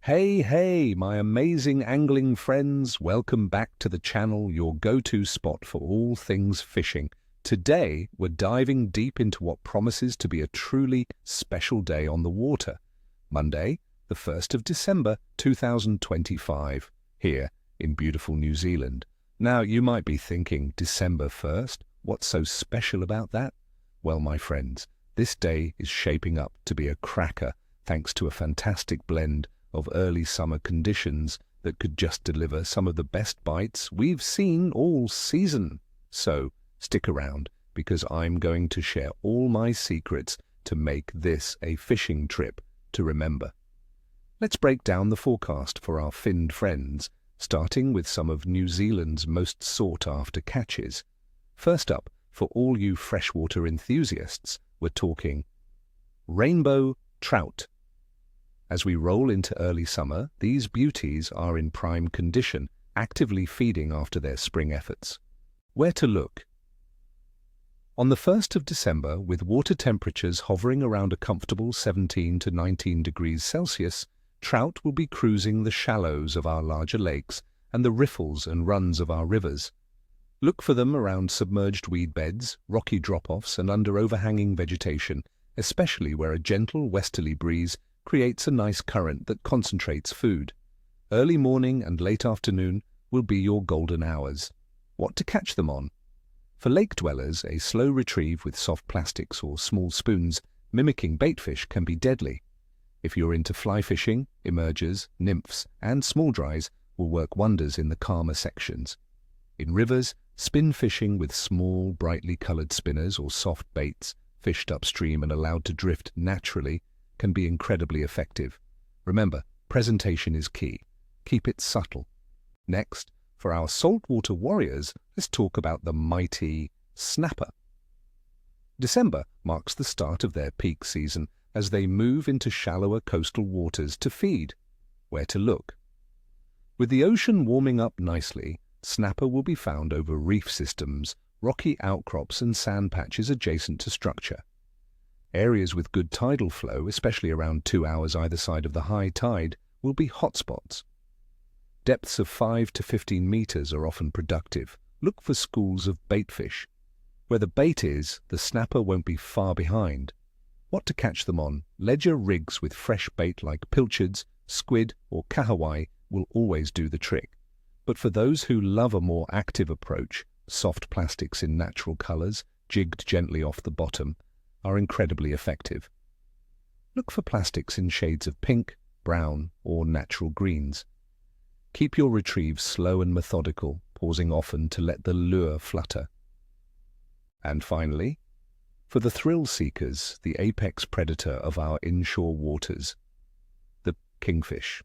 Hey, my amazing angling friends, welcome back to the channel, your go-to spot for all things fishing. Today, we're diving deep into what promises to be a truly special day on the water. Monday, the 1st of December 2025, here in beautiful New Zealand. Now, you might be thinking, December 1st? What's so special about that? Well, my friends, this day is shaping up to be a cracker thanks to a fantastic blend of early summer conditions that could just deliver some of the best bites we've seen all season. So stick around, because I'm going to share all my secrets to make this a fishing trip to remember. Let's break down the forecast for our finned friends, starting with some of New Zealand's most sought-after catches. First up, for all you freshwater enthusiasts, we're talking rainbow trout. As we roll into early summer, these beauties are in prime condition, actively feeding after their spring efforts. Where to look? On the 1st of December, with water temperatures hovering around a comfortable 17 to 19 degrees Celsius, trout will be cruising the shallows of our larger lakes and the riffles and runs of our rivers. Look for them around submerged weed beds, rocky drop-offs, and under overhanging vegetation, especially where a gentle westerly breeze creates a nice current that concentrates food. Early morning and late afternoon will be your golden hours. What to catch them on? For lake dwellers, a slow retrieve with soft plastics or small spoons mimicking baitfish can be deadly. If you're into fly fishing, emergers, nymphs, and small dries will work wonders in the calmer sections. In rivers, spin fishing with small, brightly colored spinners or soft baits, fished upstream and allowed to drift naturally, can be incredibly effective. Remember, presentation is key. Keep it subtle. Next, for our saltwater warriors, let's talk about the mighty snapper. December marks the start of their peak season as they move into shallower coastal waters to feed. Where to look? With the ocean warming up nicely, snapper will be found over reef systems, rocky outcrops and sand patches adjacent to structure. Areas with good tidal flow, especially around 2 hours either side of the high tide, will be hotspots. Depths of 5 to 15 meters are often productive. Look for schools of baitfish. Where the bait is, the snapper won't be far behind. What to catch them on? Ledger rigs with fresh bait like pilchards, squid or kahawai will always do the trick. But for those who love a more active approach, soft plastics in natural colors, jigged gently off the bottom, are incredibly effective. Look for plastics in shades of pink, brown, or natural greens. Keep your retrieve slow and methodical, pausing often to let the lure flutter. And finally, for the thrill seekers, the apex predator of our inshore waters, the kingfish.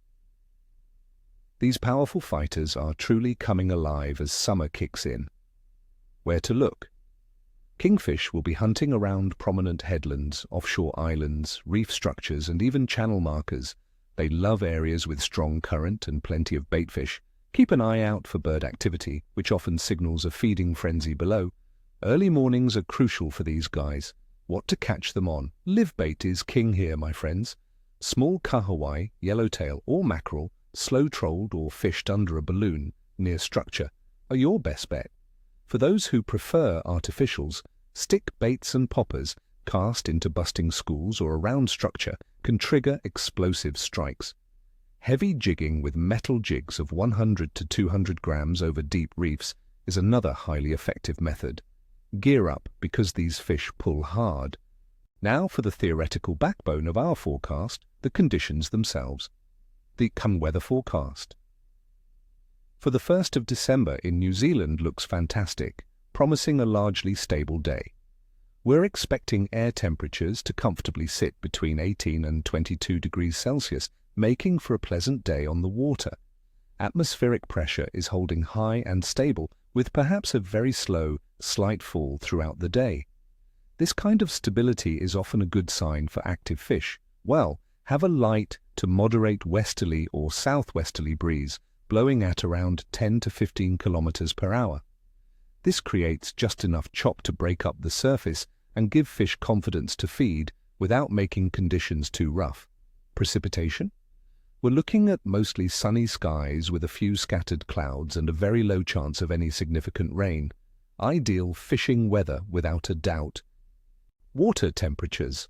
These powerful fighters are truly coming alive as summer kicks in. Where to look? Kingfish will be hunting around prominent headlands, offshore islands, reef structures, and even channel markers. They love areas with strong current and plenty of baitfish. Keep an eye out for bird activity, which often signals a feeding frenzy below. Early mornings are crucial for these guys. What to catch them on? Live bait is king here, my friends. Small kahawai, yellowtail, or mackerel, slow-trolled or fished under a balloon near structure, are your best bet. For those who prefer artificials, stick baits and poppers cast into busting schools or around structure can trigger explosive strikes. Heavy jigging with metal jigs of 100 to 200 grams over deep reefs is another highly effective method. Gear up, because these fish pull hard. Now for the theoretical backbone of our forecast, the conditions themselves. The weather forecast. For the 1st of December in New Zealand looks fantastic, promising a largely stable day. We're expecting air temperatures to comfortably sit between 18 and 22 degrees Celsius, making for a pleasant day on the water. Atmospheric pressure is holding high and stable, with perhaps a very slow, slight fall throughout the day. This kind of stability is often a good sign for active fish. Well, have a light to moderate westerly or southwesterly breeze, blowing at around 10 to 15 kilometers per hour. This creates just enough chop to break up the surface and give fish confidence to feed without making conditions too rough. Precipitation? We're looking at mostly sunny skies with a few scattered clouds and a very low chance of any significant rain. Ideal fishing weather without a doubt. Water temperatures.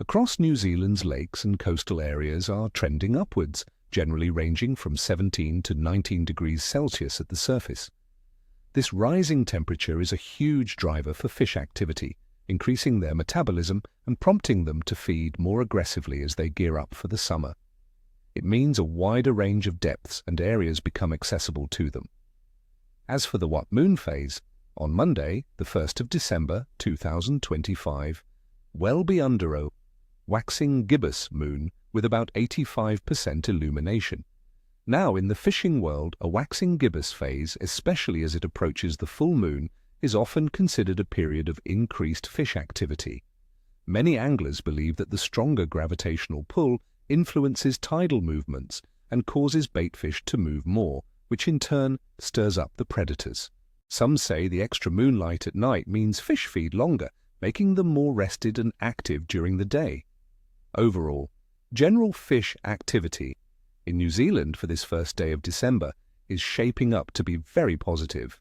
Across New Zealand's lakes and coastal areas are trending upwards, generally ranging from 17 to 19 degrees Celsius at the surface. This rising temperature is a huge driver for fish activity, increasing their metabolism and prompting them to feed more aggressively as they gear up for the summer. It means a wider range of depths and areas become accessible to them. As for the what moon phase, on Monday, the 1st of December 2025, well be under a waxing gibbous moon with about 85% illumination. Now, in the fishing world, a waxing gibbous phase, especially as it approaches the full moon, is often considered a period of increased fish activity. Many anglers believe that the stronger gravitational pull influences tidal movements and causes baitfish to move more, which in turn stirs up the predators. Some say the extra moonlight at night means fish feed longer, making them more rested and active during the day. Overall, general fish activity in New Zealand for this first day of December is shaping up to be very positive.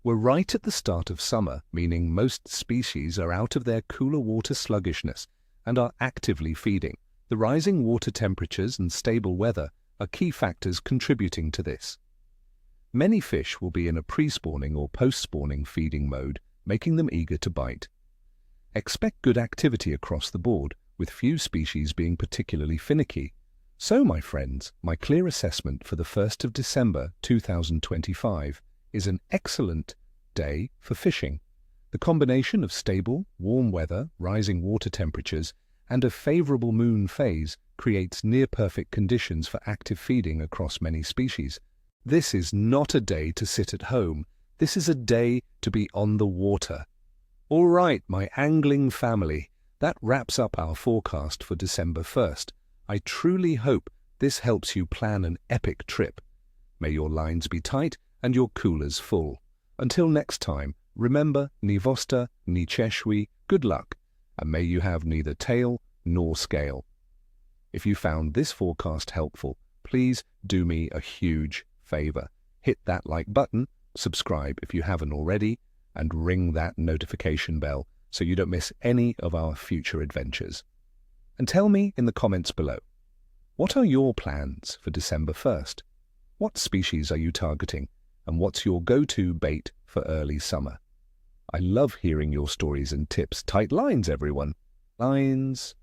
We're right at the start of summer, meaning most species are out of their cooler water sluggishness and are actively feeding. The rising water temperatures and stable weather are key factors contributing to this. Many fish will be in a pre-spawning or post-spawning feeding mode, making them eager to bite. Expect good activity across the board, with few species being particularly finicky. So, my friends, my clear assessment for the 1st of December 2025 is an excellent day for fishing. The combination of stable, warm weather, rising water temperatures, and a favorable moon phase creates near-perfect conditions for active feeding across many species. This is not a day to sit at home. This is a day to be on the water. All right, my angling family, that wraps up our forecast for December 1st. I truly hope this helps you plan an epic trip. May your lines be tight and your coolers full. Until next time, remember, ni vosta, ni cheshwi, good luck, and may you have neither tail nor scale. If you found this forecast helpful, please do me a huge favor. Hit that like button, subscribe if you haven't already, and ring that notification bell so you don't miss any of our future adventures. And tell me in the comments below, what are your plans for December 1st? What species are you targeting? And what's your go-to bait for early summer? I love hearing your stories and tips. Tight lines, everyone. Lines.